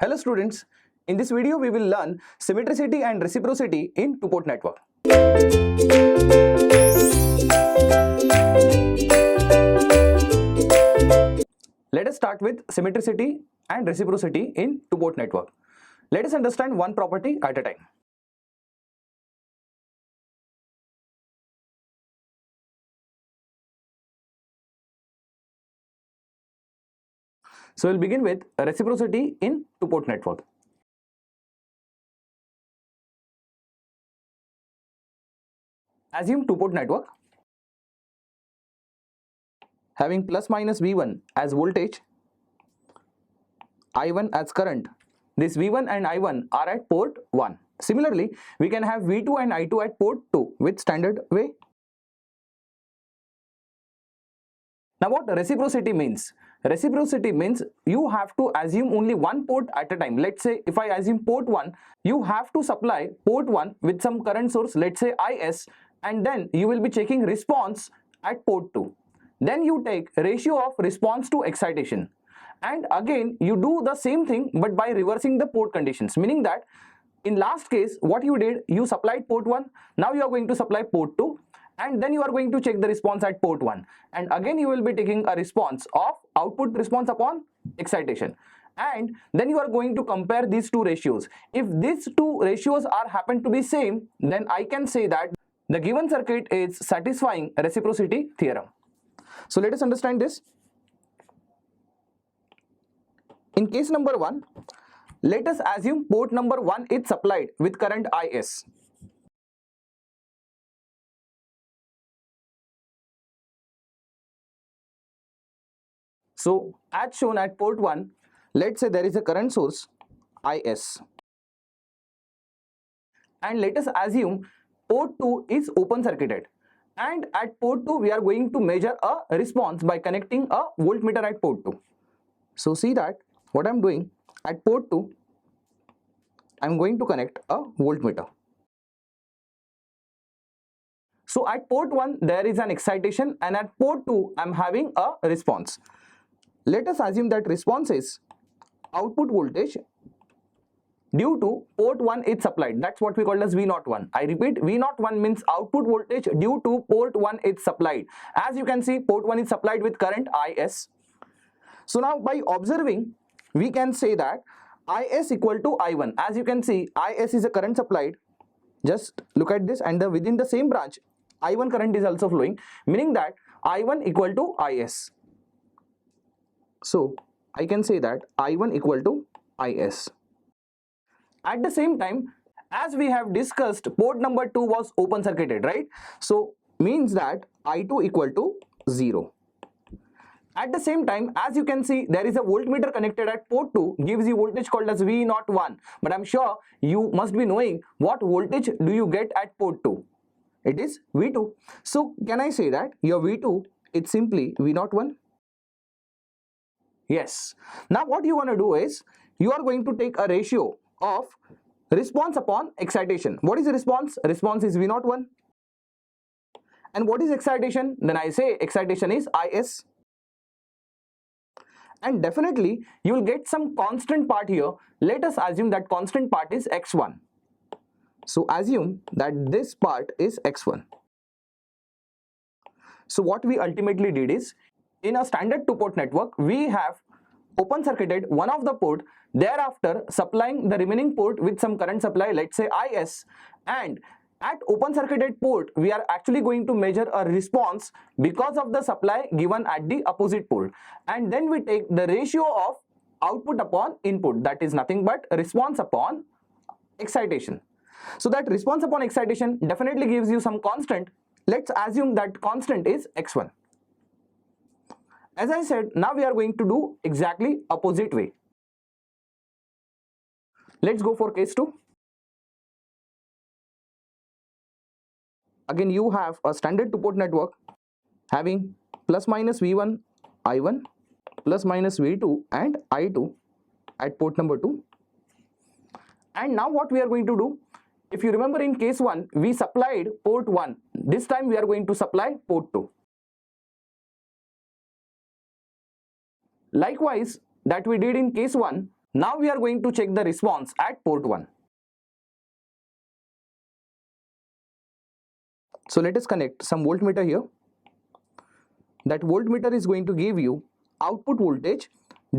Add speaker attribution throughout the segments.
Speaker 1: Hello students, in this video we will learn symmetricity and reciprocity in two-port network. Let us start with symmetricity and reciprocity in two-port network. Let us understand one property at a time. So we'll begin with reciprocity in two-port network. Assume two-port network having plus minus V1 as voltage, I1 as current. This V1 and I1 are at port 1. Similarly, we can have V2 and I2 at port 2 with standard way. Now what reciprocity means? Reciprocity means you have to assume only one port at a time. Let's say if I assume port 1, you have to supply port 1 with some current source, let's say IS, and then you will be checking response at port 2. Then you take ratio of response to excitation. And again you do the same thing but by reversing the port conditions, meaning that in last case what you did, you supplied port 1, now you are going to supply port 2, and then you are going to check the response at port 1, and again you will be taking a response of output response upon excitation, and then you are going to compare these two ratios. If these two ratios are happen to be same, then I can say that the given circuit is satisfying reciprocity theorem. So let us understand this. In case number 1, let us assume port number 1 is supplied with current IS. So as shown at port 1, let's say there is a current source IS. And let us assume port 2 is open circuited. And at port 2 we are going to measure a response by connecting a voltmeter at port 2. So see that what I am doing at port 2, I am going to connect a voltmeter. So at port 1 there is an excitation, and at port 2 I am having a response. Let us assume that response is output voltage due to port 1 is supplied. That's what we call as V01. I repeat, V01 means output voltage due to port 1 is supplied. As you can see, port 1 is supplied with current IS. So now by observing, we can say that IS equal to I1. As you can see, IS is a current supplied. Just look at this, and within the same branch, I1 current is also flowing, meaning that I1 equal to IS. So I can say that I1 equal to IS. At the same time, as we have discussed, port number 2 was open circuited, right? So means that I2 equal to 0. At the same time, as you can see, there is a voltmeter connected at port 2, gives you voltage called as V01. But I'm sure you must be knowing what voltage do you get at port 2. It is V2. So can I say that your V2 is simply V01? Yes. Now what you want to do is, you are going to take a ratio of response upon excitation. What is the response? Response is V01. And what is excitation? Then I say excitation is IS. And definitely you will get some constant part here. Let us assume that constant part is x1. So assume that this part is x1. So what we ultimately did is, in a standard two-port network, we have open circuited one of the port, thereafter supplying the remaining port with some current supply, let's say IS, and at open circuited port we are actually going to measure a response because of the supply given at the opposite port, and then we take the ratio of output upon input, that is nothing but response upon excitation. So that response upon excitation definitely gives you some constant. Let's assume that constant is x1. As I said, now we are going to do exactly opposite way. Let's go for case 2. Again you have a standard two-port network having plus minus V1, I1, plus minus V2 and I2 at port number 2. And now what we are going to do, if you remember in case 1, we supplied port 1. This time we are going to supply port 2. Likewise, that we did in case 1, Now we are going to check the response at port 1. So let us connect some voltmeter here. That voltmeter is going to give you output voltage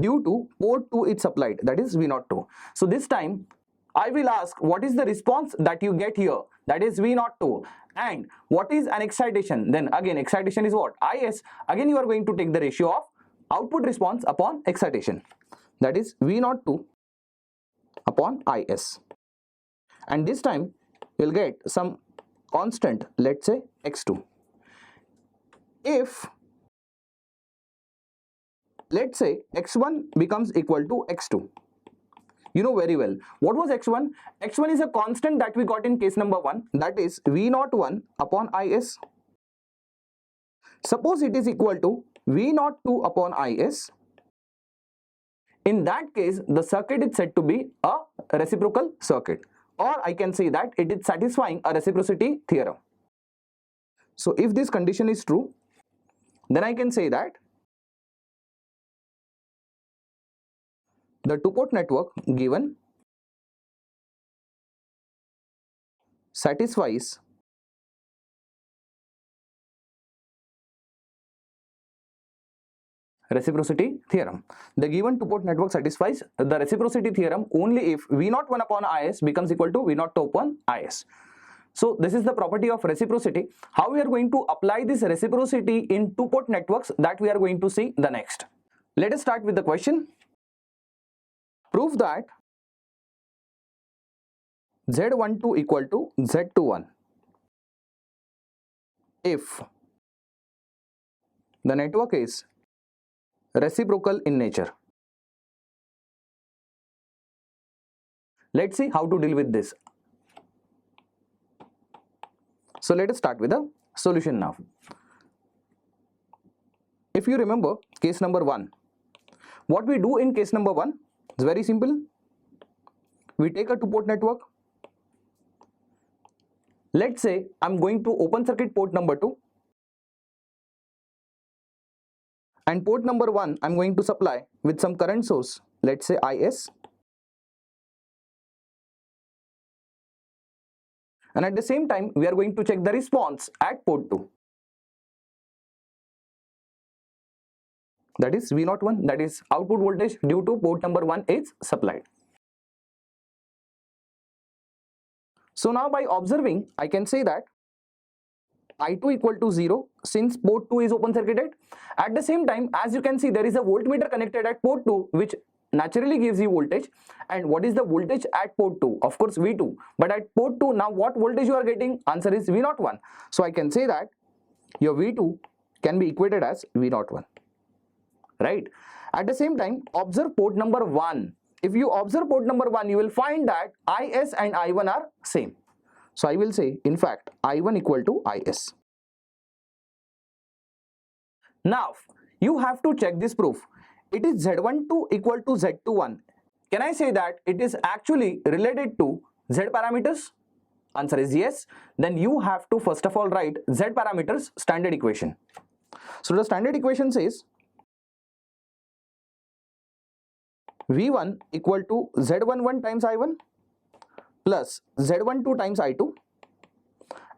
Speaker 1: due to port 2 is supplied, that is V02. So this time I will ask what is the response that you get here, that is V02, and what is an excitation. Then again excitation is what? Is. Again you are going to take the ratio of output response upon excitation, that is V02 upon Is, and this time you'll get some constant, let's say x2. If let's say x1 becomes equal to x2, you know very well what was x1. X1 is a constant that we got in case number 1, that is V01 upon Is. Suppose it is equal to V02 upon Is. In that case the circuit is said to be a reciprocal circuit, or I can say that it is satisfying a reciprocity theorem. So if this condition is true, then I can say that the two-port network given satisfies reciprocity theorem. The given two-port network satisfies the reciprocity theorem only if V01 upon Is becomes equal to V02 upon Is. So this is the property of reciprocity. How we are going to apply this reciprocity in two-port networks, that we are going to see the next. Let us start with the question. Prove that Z12 equal to Z21 if the network is reciprocal in nature. Let's see how to deal with this. So let us start with the solution now. If you remember case number 1, what we do in case number 1 is very simple. We take a two-port network. Let's say I'm going to open circuit port number 2, and port number 1 I'm going to supply with some current source, let's say Is, and at the same time we are going to check the response at port 2, that is V01, that is output voltage due to port number 1 is supplied. So now by observing I can say that I2 equal to 0 since port 2 is open circuited. At the same time, as you can see, there is a voltmeter connected at port 2 which naturally gives you voltage. And what is the voltage at port 2? Of course V2, but at port 2 now what voltage you are getting? Answer is V01. So I can say that your V2 can be equated as V01, right? At the same time, observe port number 1. If you observe port number 1, you will find that Is and I1 are same. So I will say, in fact, I1 equal to Is. Now, you have to check this proof. It is Z12 equal to Z21. Can I say that it is actually related to Z parameters? Answer is yes. Then you have to first of all write Z parameters standard equation. So the standard equation says V1 equal to Z11 times I1 plus Z12 times I2,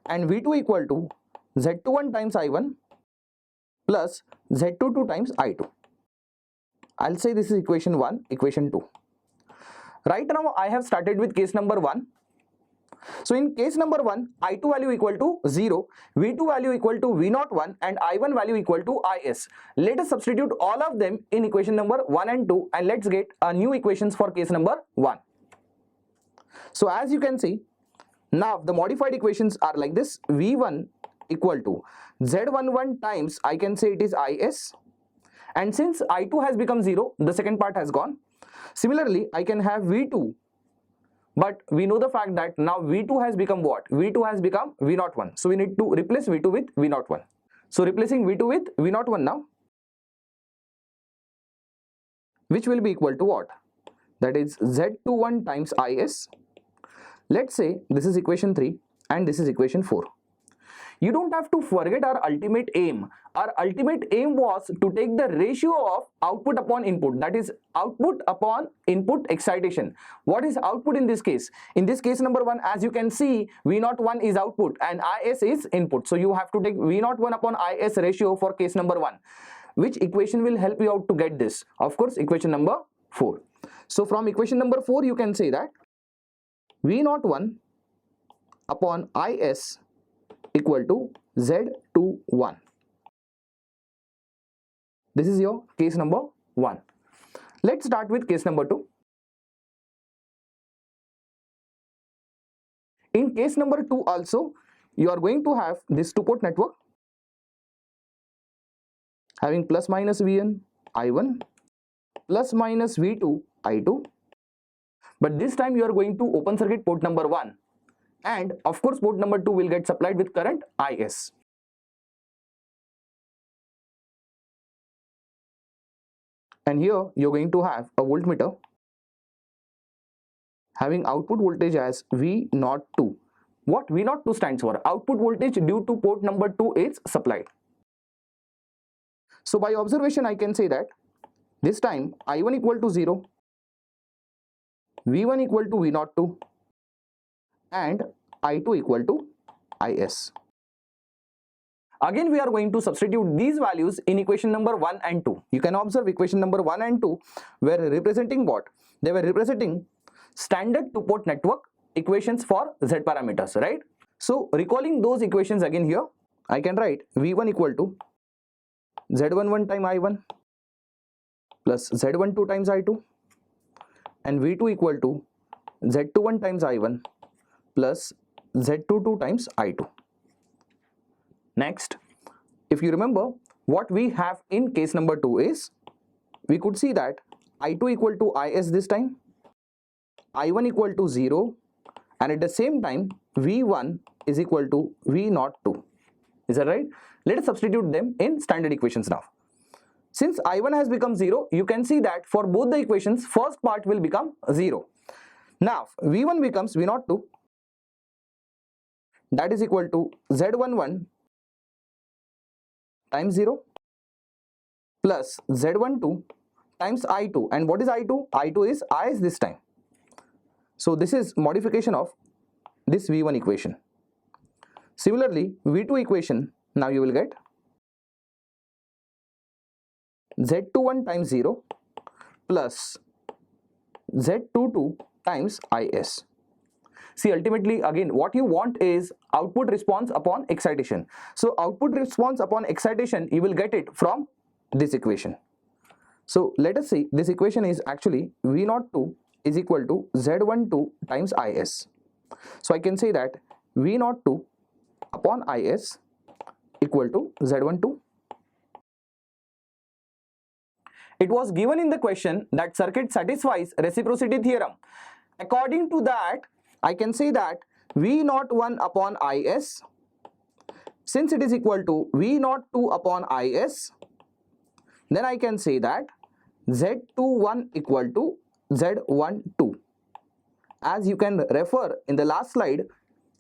Speaker 1: and V2 equal to Z21 times I1 plus Z22 times I2. I'll say this is equation 1, equation 2. Right now I have started with case number 1. So in case number 1, I2 value equal to 0, V2 value equal to V01, and I1 value equal to Is. Let us substitute all of them in equation number 1 and 2, and let's get a new equations for case number 1. So as you can see, now the modified equations are like this. V1 equal to Z11 times, I can say it is Is, and since I2 has become 0, the second part has gone. Similarly, I can have V2, but we know the fact that now V2 has become what? V2 has become V01. So we need to replace V2 with V01. So replacing V2 with V01 now, which will be equal to what? That is Z21 times Is. Let's say this is equation 3 and this is equation 4. You don't have to forget our ultimate aim. Our ultimate aim was to take the ratio of output upon input, that is output upon input excitation. What is output in this case? In this case number 1, as you can see, V01 is output and Is is input. So you have to take V01 upon Is ratio for case number 1. Which equation will help you out to get this? Of course, equation number 4. So from equation number 4, you can say that V01 upon Is equal to Z21. This is your case number 1. Let's start with case number 2. In case number 2 also, you are going to have this two-port network having plus minus Vn I1 plus minus V2 I2. But this time you are going to open circuit port number 1, and of course port number 2 will get supplied with current Is. And here you're going to have a voltmeter having output voltage as V02. What V02 stands for? Output voltage due to port number 2 is supplied. So by observation I can say that this time I1 equal to 0, V1 equal to V02 and I2 equal to Is. Again we are going to substitute these values in equation number 1 and 2. You can observe equation number 1 and 2 were representing what? They were representing standard two-port network equations for Z parameters, right? So recalling those equations again here, I can write V1 equal to Z11 times I1 plus Z12 times I2 and V2 equal to Z21 times I1 plus Z22 times I2. Next, if you remember, what we have in case number 2 is, we could see that I2 equal to Is this time, I1 equal to 0, and at the same time V1 is equal to V02. Is that right? Let us substitute them in standard equations now. Since I1 has become 0, you can see that for both the equations, first part will become 0. Now V1 becomes V02, that is equal to Z11 times 0 plus Z12 times I2. And what is I2? I2 is Is this time. So this is modification of this V1 equation. Similarly, V2 equation, now you will get Z21 times 0 plus Z22 times Is. See, ultimately again what you want is output response upon excitation. So output response upon excitation, you will get it from this equation. So let us see, this equation is actually V02 is equal to Z12 times Is. So I can say that V02 upon Is equal to Z12. It was given in the question that circuit satisfies reciprocity theorem. According to that, I can say that V01 upon Is, since it is equal to V02 upon Is, then I can say that Z21 equal to Z12. As you can refer in the last slide,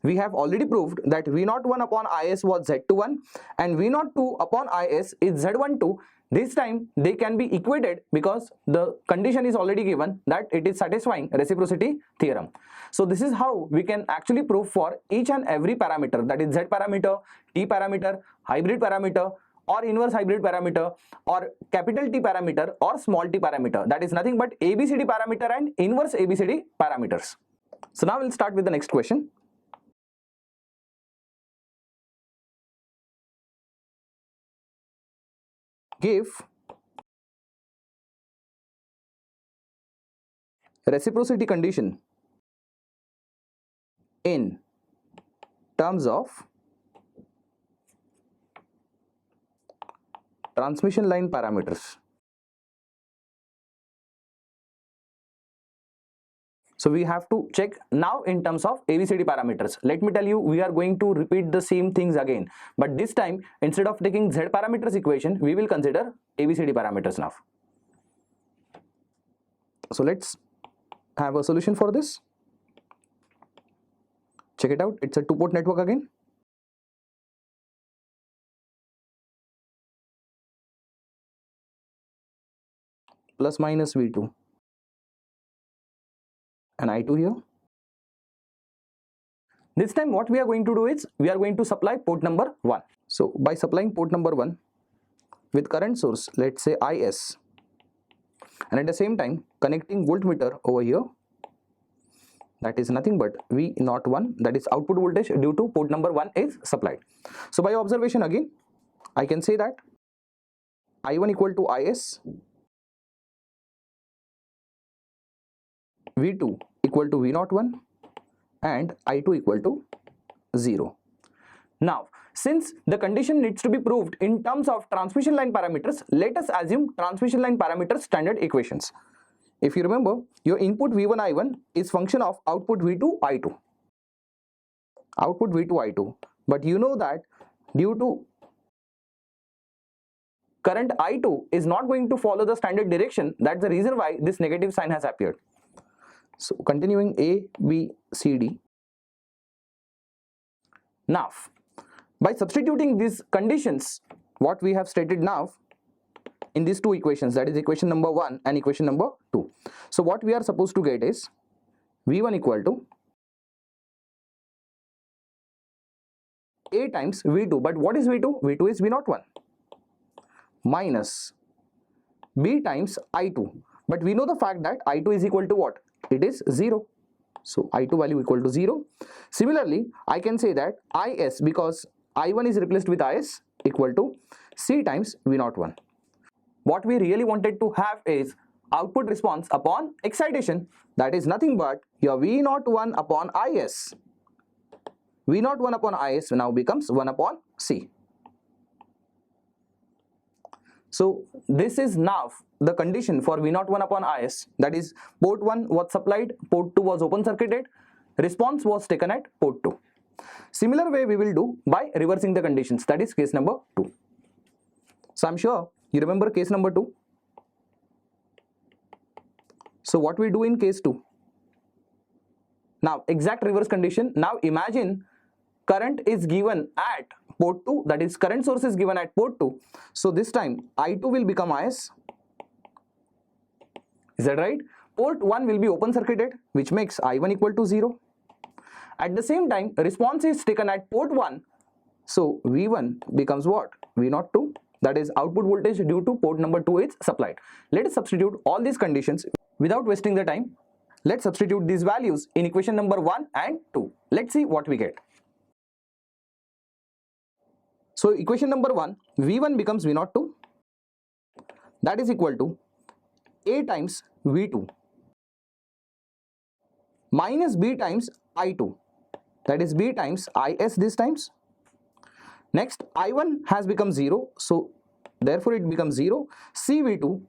Speaker 1: we have already proved that V01 upon Is was Z21 and V02 upon Is is Z12. This time they can be equated because the condition is already given that it is satisfying reciprocity theorem. So this is how we can actually prove for each and every parameter, that is Z parameter, T parameter, hybrid parameter or inverse hybrid parameter or capital T parameter or small t parameter. That is nothing but ABCD parameter and inverse ABCD parameters. So now we'll start with the next question. Give reciprocity condition in terms of transmission line parameters. So we have to check now in terms of ABCD parameters. Let me tell you, we are going to repeat the same things again, but this time instead of taking Z parameters equation, we will consider ABCD parameters now. So let's have a solution for this. Check it out. It's a two-port network again. plus minus V2 and I2 here. This time what we are going to do is we are going to supply port number 1. So by supplying port number 1 with current source, let's say IS, and at the same time connecting voltmeter over here, that is nothing but V01, that is output voltage due to port number 1 is supplied. So by observation again, I can say that I1 equal to IS, V2 equal to V01 and I2 equal to 0. Now, since the condition needs to be proved in terms of transmission line parameters, let us assume transmission line parameters standard equations. If you remember, your input V1 I1 is function of output V2 I2. Output V2 I2. But you know that due to current I2 is not going to follow the standard direction, that's the reason why this negative sign has appeared. So continuing A, B, C, D. Now, by substituting these conditions, what we have stated now in these two equations, that is equation number 1 and equation number 2. So what we are supposed to get is V1 equal to A times V2. But what is V2? V2 is V01 minus B times I2. But we know the fact that I2 is equal to what? It is 0. So I2 value equal to 0. Similarly, I can say that IS, because I1 is replaced with IS, equal to C times V01. What we really wanted to have is output response upon excitation, that is nothing but your V01 upon IS. V01 upon IS now becomes 1 upon C. So this is now the condition for V01 upon IS, that is port 1 was supplied, port 2 was open circuited, response was taken at port 2. Similar way we will do by reversing the conditions, that is case number 2. So I'm sure you remember case number 2. So what we do in case 2? Now exact reverse condition. Now imagine current is given at port 2, that is current source is given at port 2. So this time I2 will become IS. Is that right? Port 1 will be open circuited, which makes I1 equal to 0. At the same time, response is taken at port 1. So V1 becomes what? V02. That is output voltage due to port number 2 is supplied. Let us substitute all these conditions without wasting the time. Let's substitute these values in equation number 1 and 2. Let's see what we get. So equation number 1, V1 becomes V02. That is equal to A times V2 minus B times I2. That is B times IS this times. Next, I1 has become 0. So therefore it becomes 0. CV2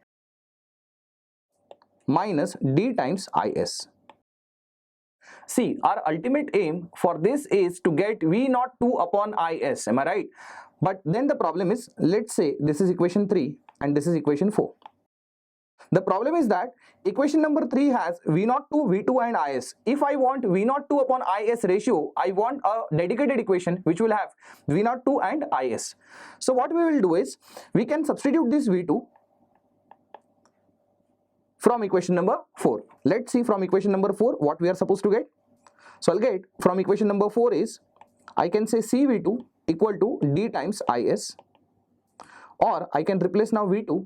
Speaker 1: minus D times IS. See, our ultimate aim for this is to get V02 upon IS, am I right? But then the problem is, let's say this is equation 3 and this is equation 4. The problem is that equation number 3 has V02, V2 and IS. If I want V02 upon IS ratio, I want a dedicated equation which will have V02 and IS. So what we will do is, we can substitute this V2 from equation number 4. Let's see from equation number 4 what we are supposed to get. So I'll get from equation number 4 is, I can say CV2 equal to D times IS, or I can replace now V2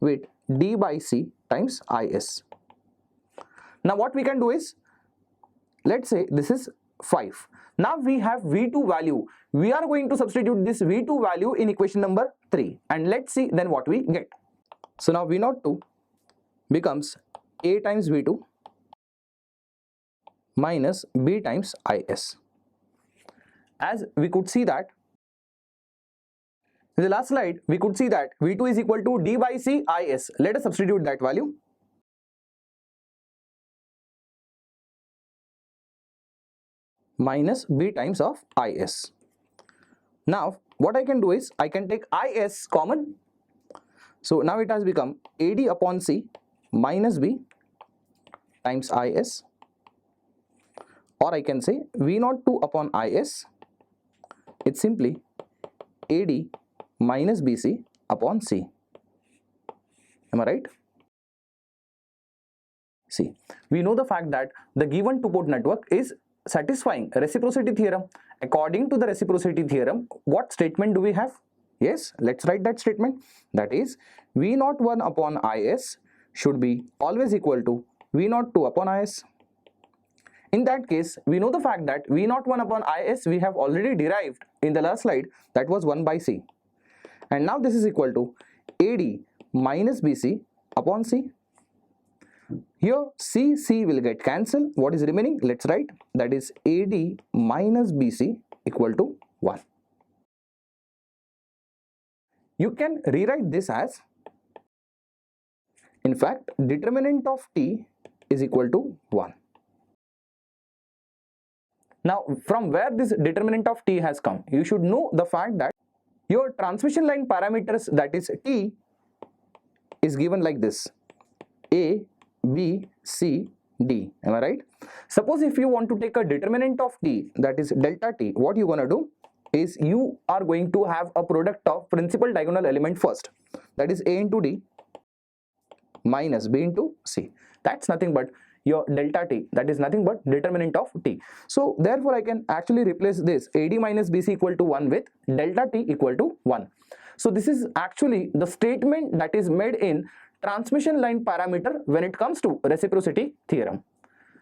Speaker 1: with D by C times IS. Now what we can do is, let's say this is 5. Now we have V2 value. We are going to substitute this V2 value in equation number 3 and let's see then what we get. So now V02 becomes A times V2 minus B times IS. As we could see that in the last slide, we could see that V2 is equal to D by C IS. Let us substitute that value. Minus B times of IS. Now what I can do is, I can take IS common. So now it has become AD upon C minus B times IS, or I can say V02 upon IS, it's simply AD minus BC upon C. Am I right? See, we know the fact that the given two-port network is satisfying reciprocity theorem. According to the reciprocity theorem, what statement do we have? Yes, let's write that statement. That is, V01 upon Is should be always equal to V02 upon Is. In that case, we know the fact that V01 upon Is we have already derived in the last slide, that was 1 by C. And now this is equal to AD minus BC upon C. Here C will get cancelled. What is remaining? Let's write, that is AD minus BC equal to 1. You can rewrite this as, in fact, determinant of T is equal to 1. Now, from where this determinant of T has come, you should know the fact that your transmission line parameters, that is T, is given like this: A, B, C, D. Am I right? Suppose if you want to take a determinant of T, that is delta T, what you gonna do is you are going to have a product of principal diagonal element first, that is A into D minus B into C. That's nothing but your delta T, that is nothing but determinant of T. So therefore I can actually replace this AD minus BC equal to 1 with delta T equal to 1. So this is actually the statement that is made in transmission line parameter when it comes to reciprocity theorem.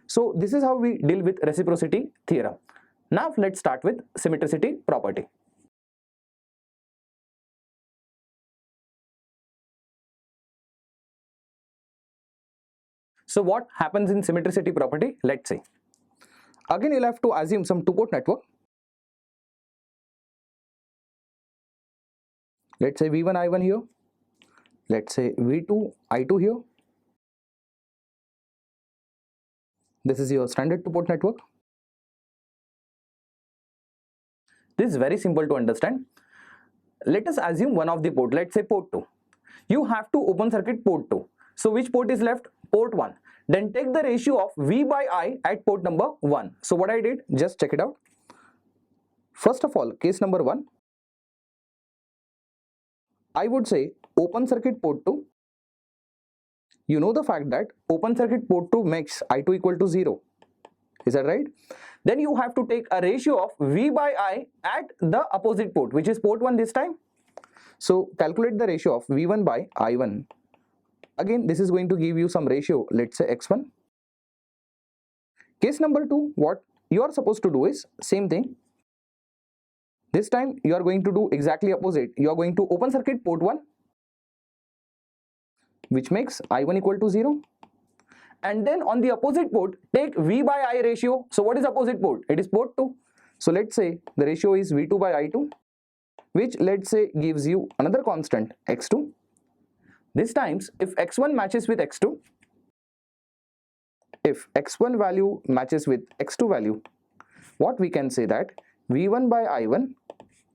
Speaker 1: So this is how we deal with reciprocity theorem. Now let's start with symmetricity property. So what happens in symmetricity property? Let's see. Again, you'll have to assume some two-port network. Let's say V1 I1 here. Let's say V2 I2 here. This is your standard two-port network. This is very simple to understand. Let us assume one of the port, let's say port 2. You have to open circuit port 2. So which port is left? Port 1. Then take the ratio of V by I at port number 1. So what I did, just check it out. First of all, case number 1, I would say open circuit port 2. You know the fact that open circuit port 2 makes I2 equal to 0. Is that right? Then you have to take a ratio of V by I at the opposite port, which is port 1 this time. So calculate the ratio of V1 by I1. Again, this is going to give you some ratio, let's say x1. Case number 2, what you are supposed to do is same thing. This time you are going to do exactly opposite. You are going to open circuit port 1, which makes I1 equal to 0. And then on the opposite port, take V by I ratio. So what is opposite port? It is port 2. So let's say the ratio is V2 by I2, which let's say gives you another constant x2. This times if x1 matches with x2, if x1 value matches with x2 value, what we can say that V1 by I1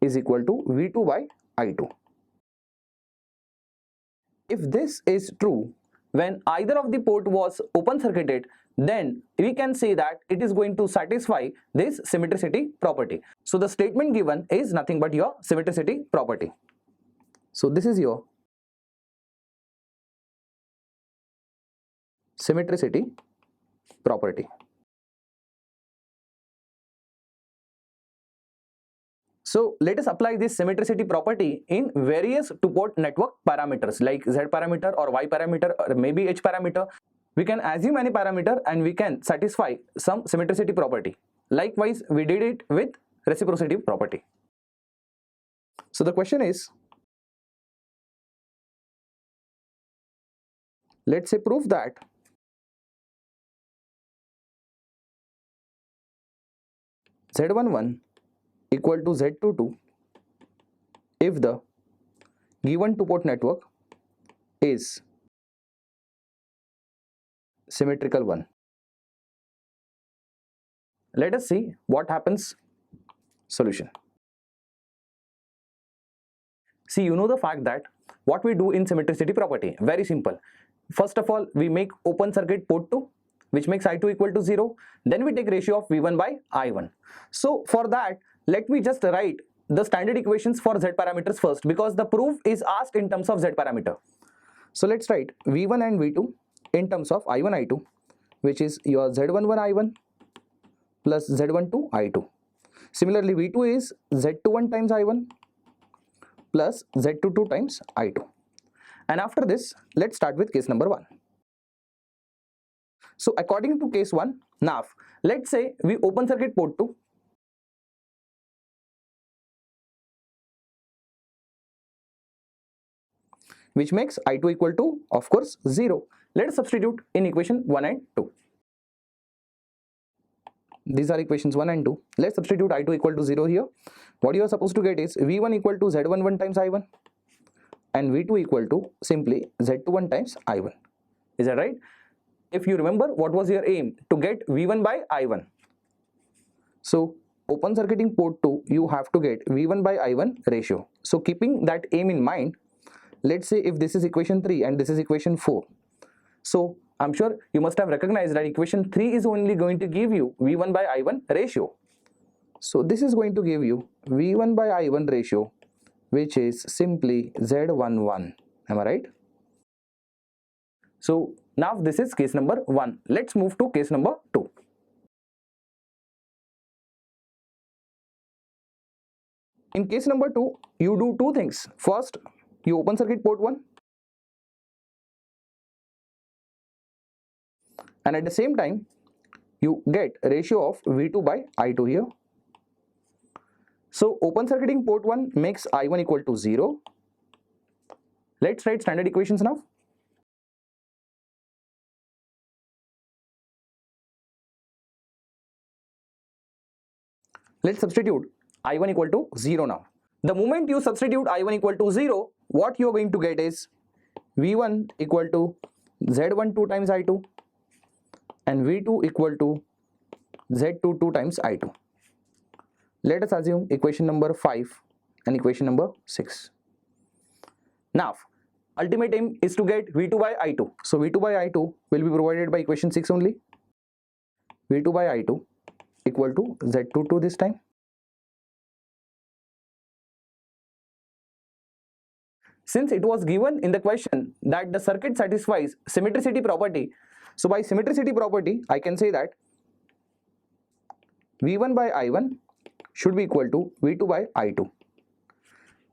Speaker 1: is equal to V2 by I2. If this is true, when either of the port was open circuited, then we can say that it is going to satisfy this symmetricity property. So the statement given is nothing but your symmetricity property. So this is your symmetricity property. So let us apply this symmetricity property in various two-port network parameters like Z parameter or Y parameter or maybe H parameter. We can assume any parameter and we can satisfy some symmetricity property. Likewise, we did it with reciprocity property. So the question is, let's say prove that Z11 equal to Z22 if the given two-port network is symmetrical one. Let us see what happens. Solution. See, you know the fact that what we do in symmetricity property, very simple. First of all, we make open circuit port 2, which makes I2 equal to 0. Then we take ratio of V1 by I1. So for that, let me just write the standard equations for Z parameters first, because the proof is asked in terms of Z parameter. So let's write V1 and V2 in terms of I1, I2. which is your Z11 I1 plus Z12 I2. Similarly, V2 is Z21 times I1 plus Z22 times I2. And after this, let's start with case number 1. So according to case 1, now let's say we open circuit port 2, which makes I2 equal to, of course, 0. Let's substitute in equation 1 and 2. These are equations 1 and 2. Let's substitute I2 equal to 0 here. What you are supposed to get is V1 equal to Z11 times I1 and V2 equal to simply Z21 times I1. Is that right? If you remember, what was your aim? To get V1 by I1. So open circuiting port 2, you have to get V1 by I1 ratio. So keeping that aim in mind, let's say if this is equation 3 and this is equation 4. So I'm sure you must have recognized that equation 3 is only going to give you V1 by I1 ratio. So this is going to give you V1 by I1 ratio, which is simply Z11. Am I right? So now this is case number 1. Let's move to case number 2. In case number 2, you do two things. First, you open circuit port 1. And at the same time, you get ratio of V2 by I2 here. So open circuiting port 1 makes I1 equal to 0. Let's write standard equations now. Let's substitute I1 equal to 0 now. The moment you substitute I1 equal to 0, what you are going to get is V1 equal to Z12 times I2 and V2 equal to Z22 times I2. Let us assume equation number 5 and equation number 6. Now, ultimate aim is to get V2 by I2. So V2 by I2 will be provided by equation 6 only. V2 by I2 equal to Z22 this time. Since it was given in the question that the circuit satisfies symmetricity property, so by symmetricity property, I can say that V1 by I1 should be equal to V2 by I2.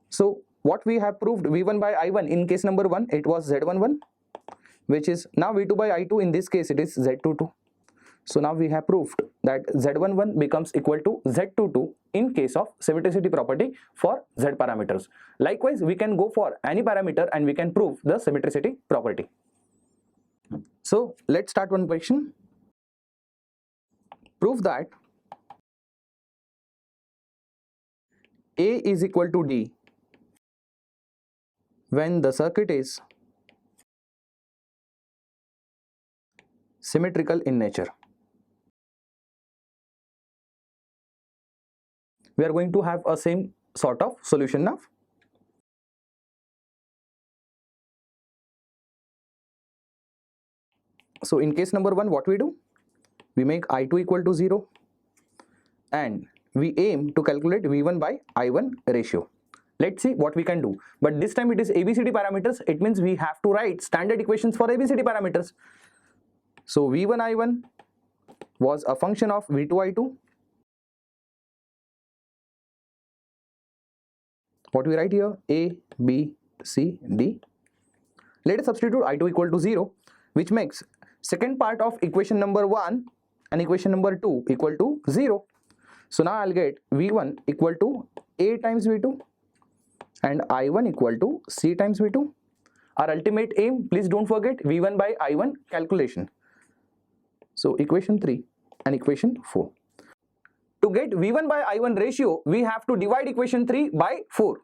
Speaker 1: So what we have proved V1 by I1 in case number 1, it was Z11, which is now V2 by I2 in this case it is Z22. So now we have proved that Z11 becomes equal to Z22 in case of symmetricity property for Z parameters. Likewise, we can go for any parameter and we can prove the symmetricity property. So let's start one question. Prove that A is equal to D when the circuit is symmetrical in nature. We are going to have a same sort of solution now. So in case number 1, what we do? We make I2 equal to 0 and we aim to calculate V1 by I1 ratio. Let's see what we can do. But this time it is ABCD parameters. It means we have to write standard equations for ABCD parameters. So V1 I1 was a function of V2 I2. What we write here? A, B, C, D. Let us substitute I2 equal to 0, which makes second part of equation number 1 and equation number 2 equal to 0. So now I'll get V1 equal to A times V2 and I1 equal to C times V2. Our ultimate aim, please don't forget V1 by I1 calculation. So equation 3 and equation 4. To get V1 by I1 ratio, we have to divide equation 3 by 4.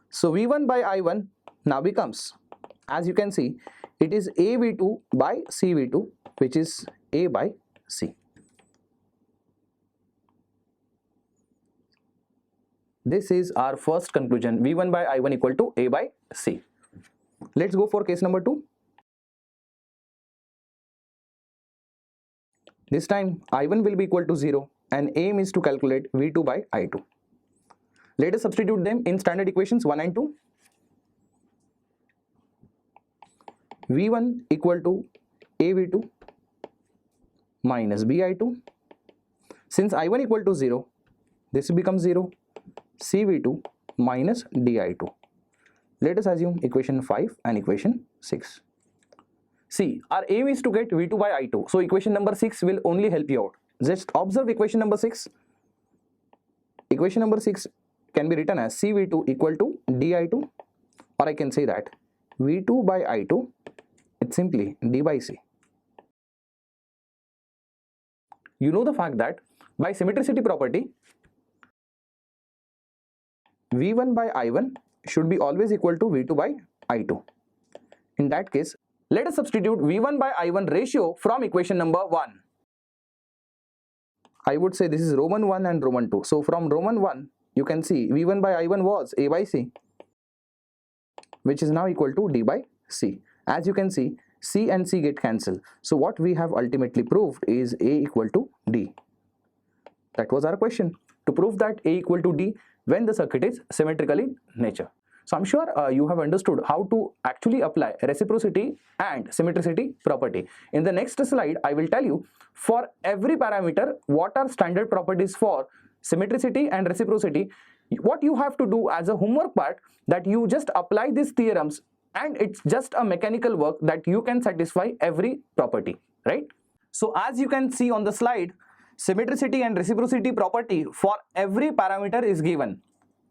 Speaker 1: So V1 by I1 now becomes, as you can see, it is AV2 by CV2, which is A by C. This is our first conclusion, V1 by I1 equal to A by C. Let's go for case number 2. This time I1 will be equal to 0 and aim is to calculate V2 by I2. Let us substitute them in standard equations 1 and 2. V1 equal to AV2 minus bi2. Since I1 equal to 0, this becomes 0, cv2 minus di2. Let us assume equation 5 and equation 6. See, our aim is to get v2 by i2. So equation number 6 will only help you out. Just observe equation number 6. Equation number 6 can be written as cv2 equal to di2, or I can say that v2 by i2, it's simply d by c. You know the fact that by symmetricity property, v1 by i1 should be always equal to v2 by i2. In that case, let us substitute v1 by i1 ratio from equation number 1. I would say this is Roman 1 and Roman 2. So from Roman 1, you can see v1 by i1 was a by c, which is now equal to d by c. As you can see, c and c get cancelled. So what we have ultimately proved is a equal to d. That was our question, to prove that a equal to d when the circuit is symmetrical in nature. So I'm sure you have understood how to actually apply reciprocity and symmetricity property. In the next slide, I will tell you for every parameter what are standard properties for symmetricity and reciprocity. What you have to do as a homework part, that you just apply these theorems, and it's just a mechanical work that you can satisfy every property, right? So as you can see on the slide, symmetricity and reciprocity property for every parameter is given.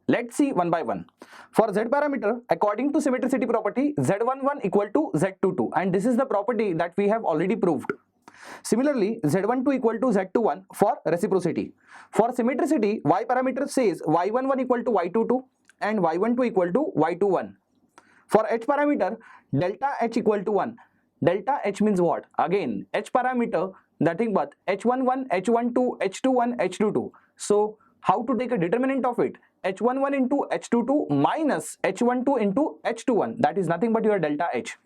Speaker 1: Let's see one by one. For z parameter, according to symmetricity property, z11 equal to z22, and this is the property that we have already proved. Similarly, z12 equal to z21 for reciprocity. For symmetricity, y parameter says y11 equal to y22 and y12 equal to y21. For h parameter, delta h equal to 1. Delta h means what? Again, h parameter, nothing but h11, h12, h21, h22. So how to take a determinant of it? h11 into h22 minus h12 into h21. That is nothing but your delta h.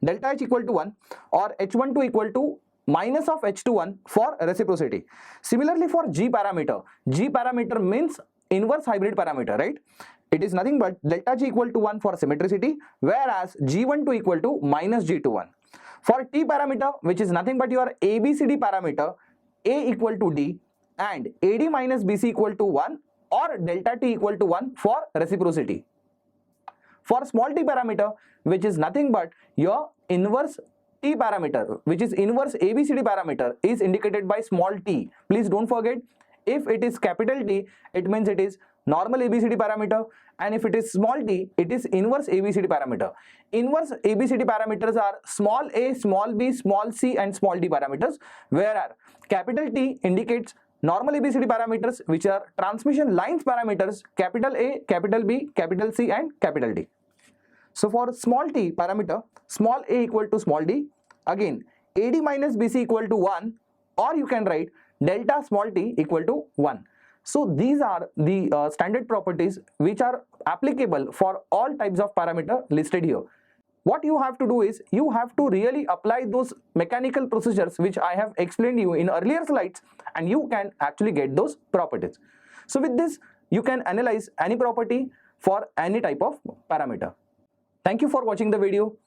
Speaker 1: Delta h equal to 1, or h12 equal to minus of h21 for reciprocity. Similarly for g parameter means inverse hybrid parameter, right? It is nothing but delta g equal to 1 for symmetricity, whereas g12 equal to minus g21. For t parameter, which is nothing but your ABCD parameter, a equal to d and AD minus BC equal to 1, or delta t equal to 1 for reciprocity. For small t parameter, which is nothing but your inverse t parameter, which is inverse ABCD parameter, is indicated by small t. Please don't forget, if it is capital T, it means it is normal ABCD parameter, and if it is small t, it is inverse ABCD parameter. Inverse ABCD parameters are small a, small b, small c and small d parameters, whereas capital T indicates normal ABCD parameters, which are transmission lines parameters, capital A, capital B, capital C and capital D. So for small t parameter, small a equal to small d, again AD minus BC equal to 1, or you can write delta small t equal to 1. So these are the standard properties which are applicable for all types of parameter listed here. What you have to do is, you have to really apply those mechanical procedures which I have explained you in earlier slides, and you can actually get those properties. So with this, you can analyze any property for any type of parameter. Thank you for watching the video.